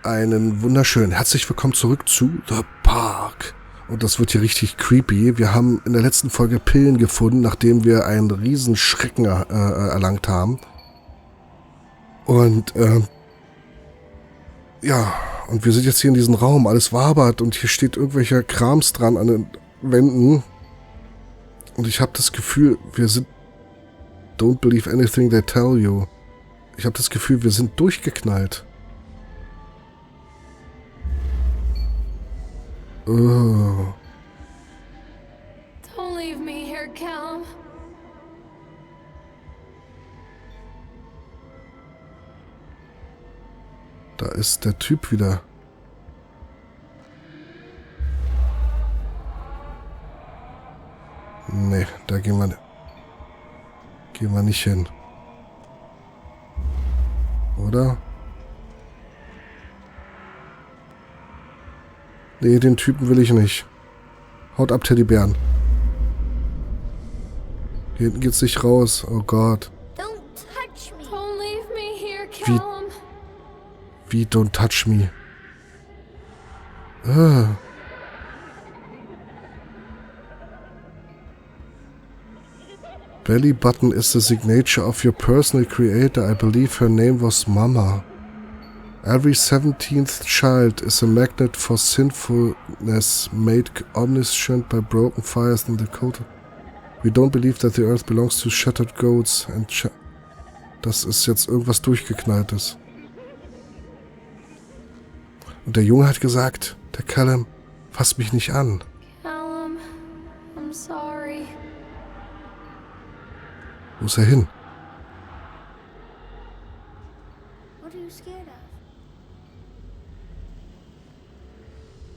Einen wunderschönen herzlich willkommen zurück zu The Park. Und das wird hier richtig creepy. Wir haben in der letzten Folge Pillen gefunden, nachdem wir einen riesen Schrecken erlangt haben. Und ja, und wir sind jetzt hier in diesem Raum, alles wabert und hier steht irgendwelcher Krams dran an den Wänden. Und ich habe das Gefühl, wir sind... Don't believe anything they tell you. Ich habe das Gefühl, wir sind durchgeknallt. Oh. Don't leave me here, Callum. Da ist der Typ wieder. Nee, da gehen wir nicht hin. Oder? Nee, den Typen will ich nicht. Haut ab, Teddy Bären. Hier hinten geht's nicht raus. Oh Gott. Don't touch me. Don't leave me here, Callum. Wie don't touch me? Ah. Belly button is the signature of your personal creator. I believe her name was Mama. Every 17th child is a magnet for sinfulness made omniscient by broken fires in the code. We don't believe that the earth belongs to shattered goats and das ist jetzt irgendwas Durchgeknalltes. Und der Junge hat gesagt, der Callum, fass mich nicht an. Callum, I'm sorry. Wo ist er hin? What are you scared of?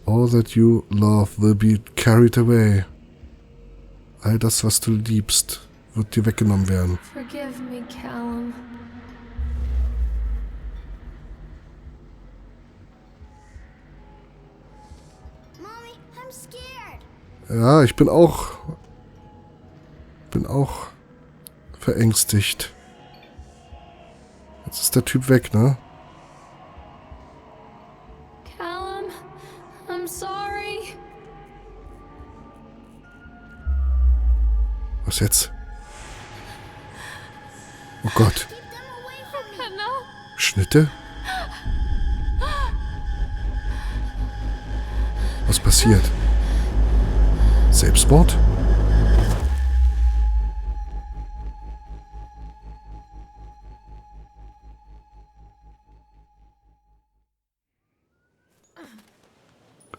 All that you love will be carried away. All das, was du liebst, wird dir weggenommen werden. Forgive me, Callum. Mommy, I'm scared. Ja, ich bin auch verängstigt. Jetzt ist der Typ weg, ne? Callum, I'm sorry. Was jetzt? Oh Gott. Schnitte? Was passiert? Selbstmord?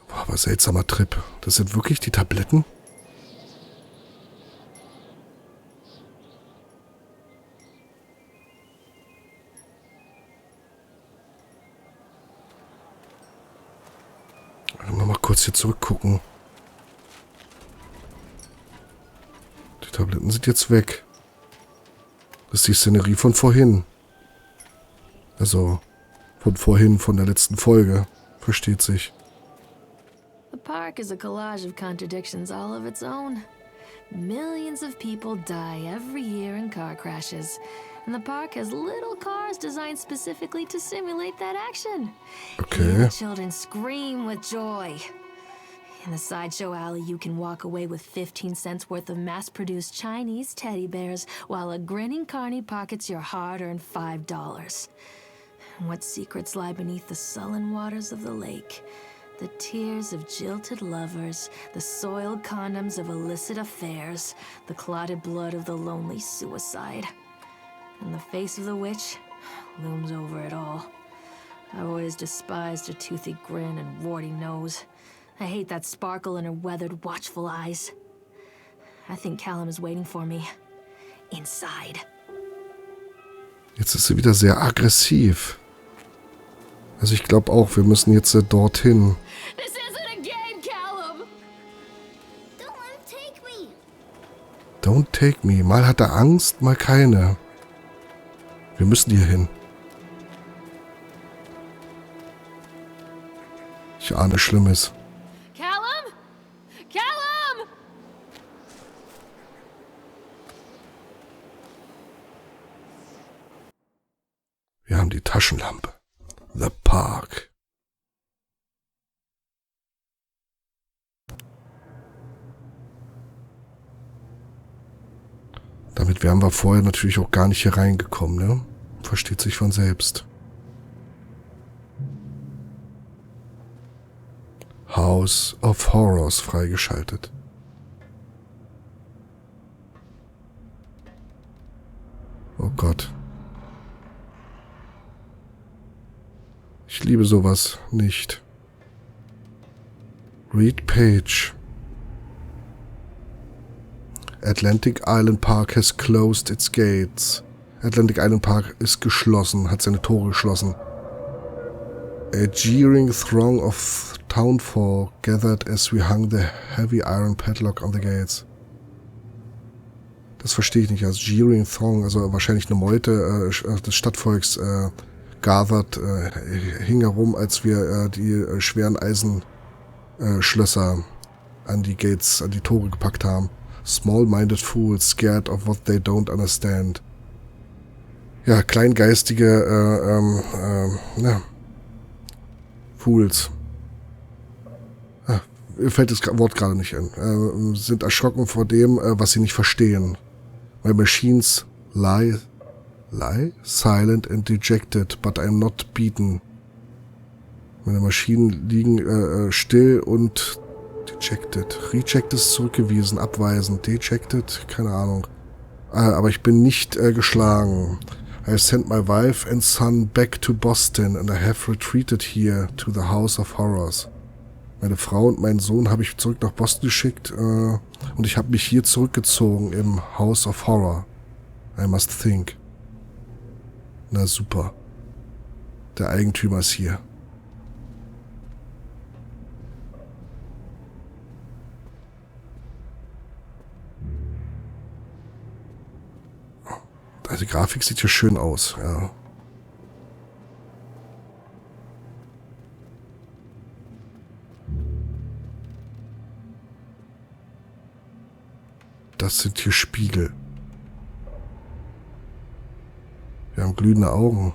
Boah, aber seltsamer Trip. Das sind wirklich die Tabletten? Mal kurz hier zurückgucken. Die Tabletten sind jetzt weg. Das ist die Szenerie von vorhin. Also, von vorhin, von der letzten Folge. Versteht sich. The park is a collage of contradictions all of its own. Millions of people die every year in car crashes. And the park has little cars designed specifically to simulate that action. Okay. Hear the children scream with joy. In the sideshow alley, you can walk away with 15 cents worth of mass-produced Chinese teddy bears, while a grinning carny pockets your hard-earned $5. And what secrets lie beneath the sullen waters of the lake? The tears of jilted lovers, the soiled condoms of illicit affairs, the clotted blood of the lonely suicide. And the face of the witch looms over it all. I've always despised her toothy grin and warty nose. I hate that sparkle in her weathered, watchful eyes. I think Callum is waiting for me. Inside. Jetzt ist sie wieder sehr aggressiv. Also ich glaube auch, wir müssen jetzt dorthin. This isn't a game, Callum! Don't let him take me! Don't take me. Mal hat er Angst, mal keine. Wir müssen hier hin. Ich ahne Schlimmes. Callum? Callum! Wir haben die Taschenlampe. The Park. Damit wären wir vorher natürlich auch gar nicht hier reingekommen, ne? Versteht sich von selbst. House of Horrors freigeschaltet. Oh Gott. Ich liebe sowas nicht. Read Page. Atlantic Island Park has closed its gates. Atlantic Island Park ist geschlossen, hat seine Tore geschlossen. A jeering throng of townfolk gathered as we hung the heavy iron padlock on the gates. Das verstehe ich nicht. Als jeering throng, also wahrscheinlich eine Meute des Stadtvolks gathered, hing herum, als wir die schweren Eisenschlösser an die Gates, an die Tore gepackt haben. Small-minded fools scared of what they don't understand. Ja, kleingeistige Fools. Mir fällt das Wort gerade nicht ein. Sind erschrocken vor dem, was sie nicht verstehen. My machines lie silent and dejected, but I'm not beaten. Meine Maschinen liegen still und dejected. Rejected ist zurückgewiesen, abweisend. Dejected, keine Ahnung. Aber ich bin nicht geschlagen. I sent my wife and son back to Boston and I have retreated here to the House of Horrors. Meine Frau und meinen Sohn habe ich zurück nach Boston geschickt und ich habe mich hier zurückgezogen im House of Horror. I must think. Na super. Der Eigentümer ist hier. Also die Grafik sieht hier schön aus, ja. Das sind hier Spiegel. Wir haben glühende Augen.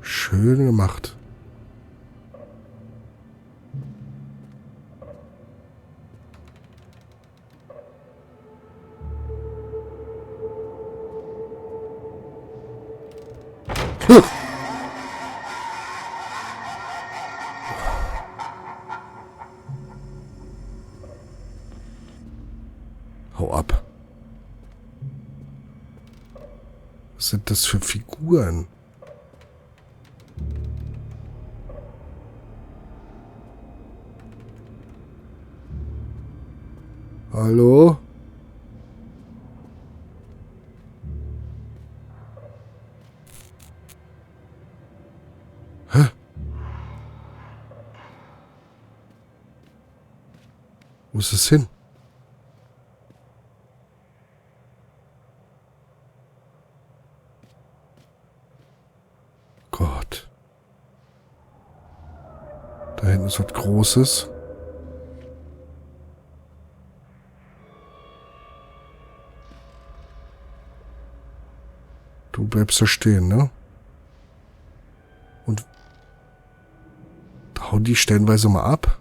Schön gemacht. Hau ab. Was sind das für Figuren? Hallo? Hä? Wo ist es hin? Gott. Da hinten ist was Großes. Du bleibst da stehen, ne? Und hauen die stellenweise mal ab?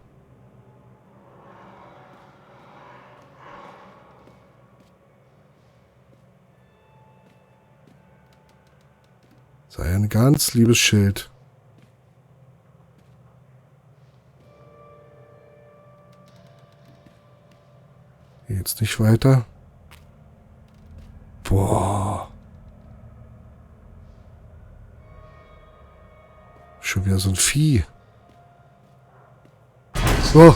Sei ein ganz liebes Schild. Jetzt nicht weiter. Boah. Schon wieder so ein Vieh. So.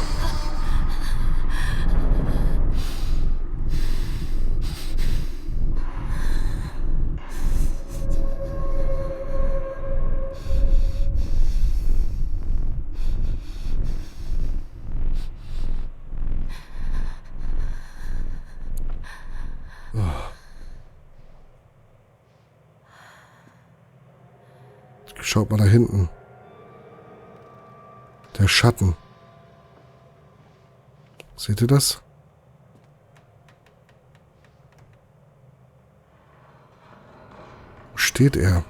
Schaut mal da hinten. Der Schatten. Seht ihr das? Wo steht er?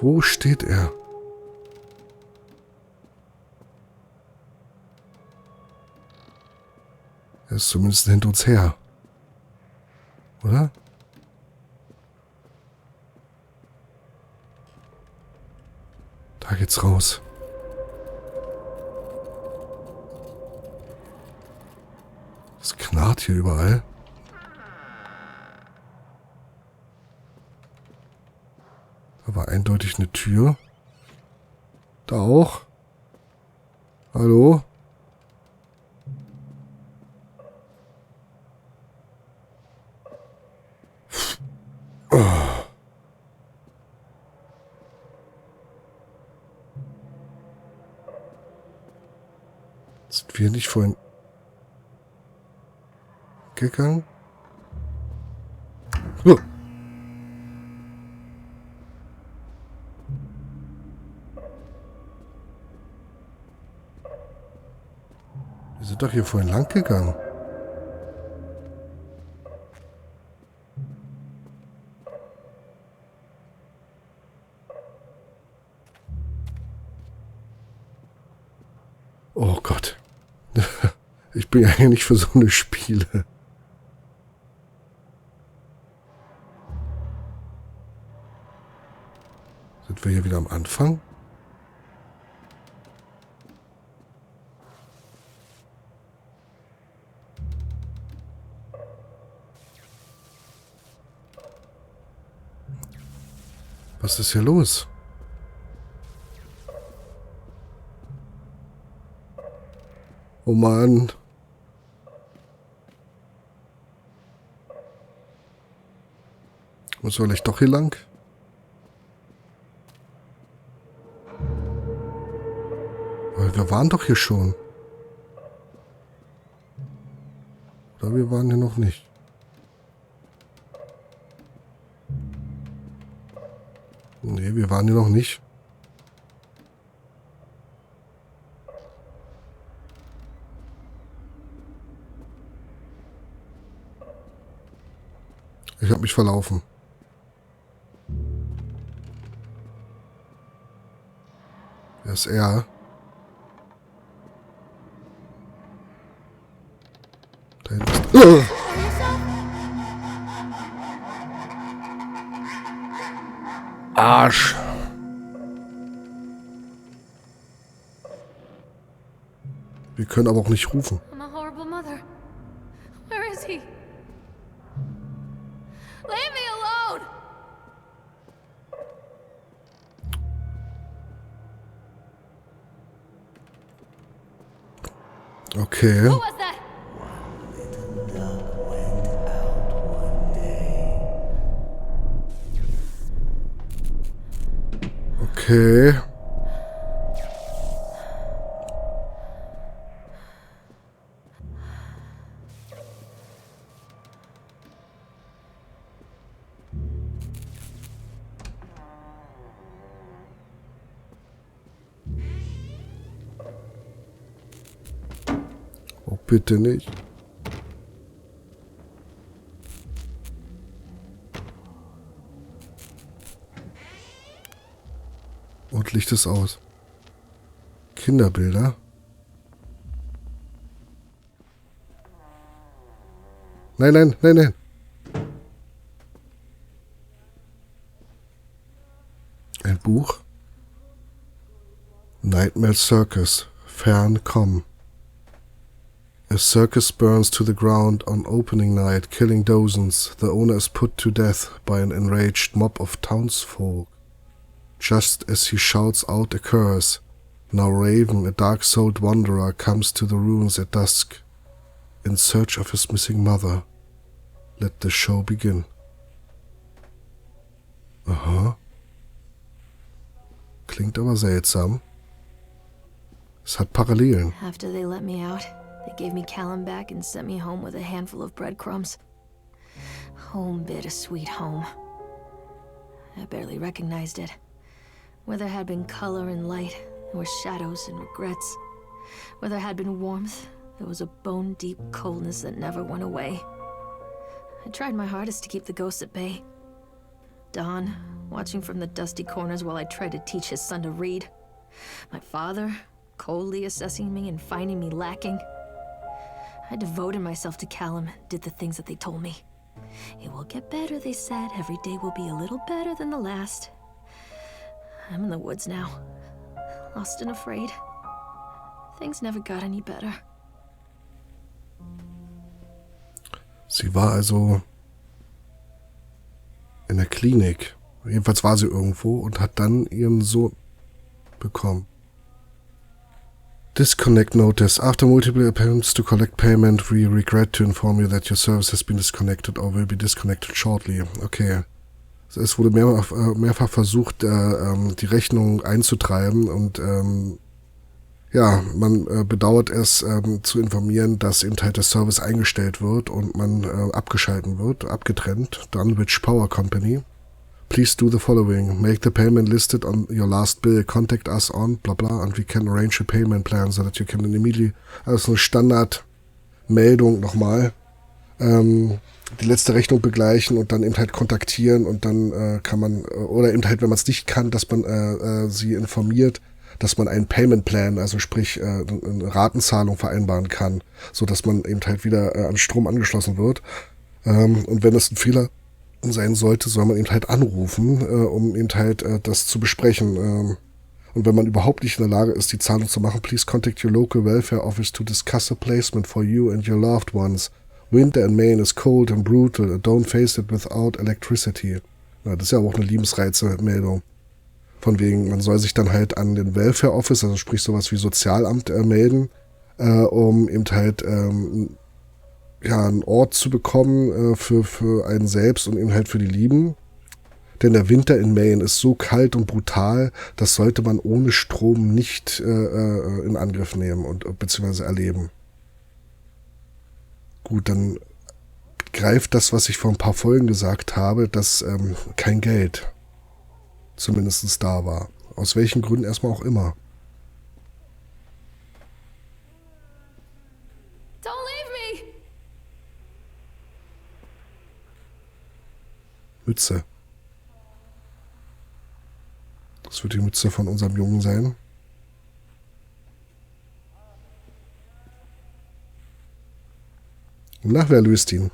Wo steht er? Er ist zumindest hinter uns her. Oder? Da geht's raus. Es knarrt hier überall. Da war eindeutig eine Tür. Da auch. Hallo? Sind wir nicht vorhin gegangen? Oh. Wir sind doch hier vorhin lang gegangen. Oh Gott. Ich bin ja eigentlich nicht für so eine Spiele. Sind wir hier wieder am Anfang? Was ist hier los? Oh Mann. Muss vielleicht doch hier lang? Weil wir waren doch hier schon. Oder wir waren hier noch nicht. Nee, wir waren hier noch nicht. Ich habe mich verlaufen. Wer ist er? Da hinten ist... Arsch. Wir können aber auch nicht rufen. I'm a horrible mother. Where is he? Leave me alone! Okay. Who was that? Okay. Oh, bitte nicht. Und Licht ist aus. Kinderbilder. Nein, nein, nein, nein. Ein Buch. Nightmare Circus. Fern kommen. A circus burns to the ground on opening night, killing dozens. The owner is put to death by an enraged mob of townsfolk. Just as he shouts out a curse, now Raven, a dark-souled wanderer, comes to the ruins at dusk, in search of his missing mother. Let the show begin. Aha. Klingt aber seltsam. Es hat Parallelen. After they let me out, they gave me Callum back and sent me home with a handful of breadcrumbs. Home, bittersweet home. I barely recognized it. Where there had been color and light, there were shadows and regrets. Where there had been warmth, there was a bone-deep coldness that never went away. I tried my hardest to keep the ghosts at bay. Dawn, watching from the dusty corners while I tried to teach his son to read. My father, coldly assessing me and finding me lacking. I devoted myself to Callum, did the things that they told me. It will get better, they said. Every day will be a little better than the last. I'm in the woods now, lost and afraid. Things never got any better. Sie war also in der Klinik. Jedenfalls war sie irgendwo und hat dann ihren Sohn bekommen. Disconnect notice. After multiple attempts to collect payment, we regret to inform you that your service has been disconnected or will be disconnected shortly. Okay. Es wurde mehrfach versucht, die Rechnung einzutreiben und ja, man bedauert es zu informieren, dass eben halt der Service eingestellt wird und man abgeschalten wird, abgetrennt. Dunwich Power Company. Please do the following. Make the payment listed on your last bill. Contact us on bla bla and we can arrange a payment plan so that you can immediately... Also eine Standardmeldung nochmal. Die letzte Rechnung begleichen und dann eben halt kontaktieren und dann kann man, oder eben halt, wenn man es nicht kann, dass man sie informiert, dass man einen Payment Plan, also sprich eine Ratenzahlung vereinbaren kann, so dass man eben halt wieder an Strom angeschlossen wird. Und wenn es ein Fehler sein sollte, soll man eben halt anrufen, um eben halt das zu besprechen. Und wenn man überhaupt nicht in der Lage ist, die Zahlung zu machen, please contact your local welfare office to discuss a placement for you and your loved ones. Winter in Maine is cold and brutal. Don't face it without electricity. Ja, das ist ja auch eine Liebensreize-Meldung. Von wegen, man soll sich dann halt an den Welfare Office, also sprich sowas wie Sozialamt, melden, um eben halt ja, einen Ort zu bekommen für einen selbst und eben halt für die Lieben. Denn der Winter in Maine ist so kalt und brutal, das sollte man ohne Strom nicht in Angriff nehmen und beziehungsweise erleben. Gut, dann greift das, was ich vor ein paar Folgen gesagt habe, dass kein Geld zumindest da war. Aus welchen Gründen erstmal auch immer. Mütze. Das wird die Mütze von unserem Jungen sein. Und nach wer löst ihn?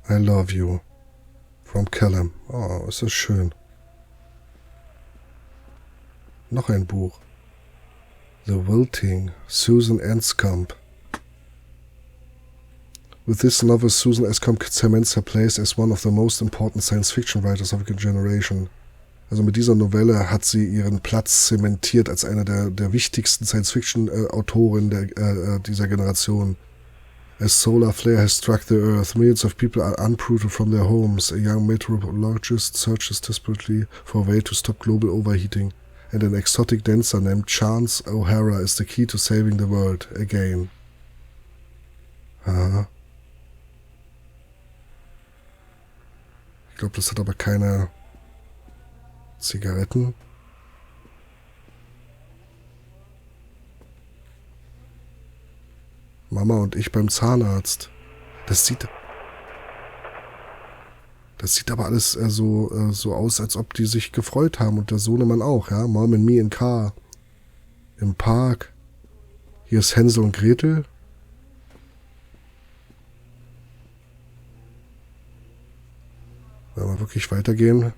I love you. From Callum. Oh, ist das schön. Noch ein Buch. The Wilting. Susan Anscombe. With this novel, Susan Anscombe cements her place as one of the most important science-fiction writers of her generation. Also mit dieser Novelle hat sie ihren Platz zementiert als eine der wichtigsten Science-Fiction-Autoren dieser Generation. As solar flare has struck the earth, millions of people are uprooted from their homes. A young meteorologist searches desperately for a way to stop global overheating. And an exotic dancer named Chance O'Hara is the key to saving the world again. Aha. Ich glaube, das hat aber keine Zigaretten. Mama und ich beim Zahnarzt. Das sieht aber alles so aus, als ob die sich gefreut haben. Und der Sohnemann auch, ja. Mom and me in car. Im Park. Hier ist Hänsel und Gretel. Wenn wir wirklich weitergehen.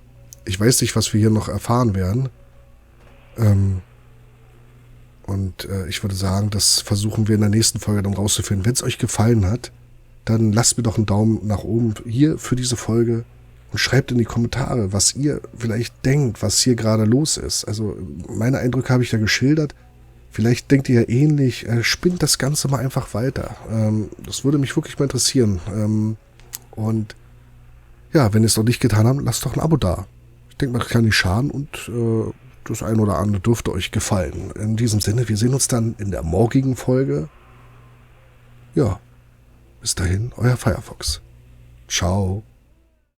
Ich weiß nicht, was wir hier noch erfahren werden. Und ich würde sagen, das versuchen wir in der nächsten Folge dann rauszufinden. Wenn es euch gefallen hat, dann lasst mir doch einen Daumen nach oben hier für diese Folge und schreibt in die Kommentare, was ihr vielleicht denkt, was hier gerade los ist. Also meine Eindrücke habe ich ja geschildert. Vielleicht denkt ihr ja ähnlich. Spinnt das Ganze mal einfach weiter. Das würde mich wirklich mal interessieren. Und ja, wenn ihr es noch nicht getan habt, lasst doch ein Abo da. Ich denke, man kann nicht schaden und das ein oder andere dürfte euch gefallen. In diesem Sinne, wir sehen uns dann in der morgigen Folge. Ja, bis dahin, euer Firefox. Ciao.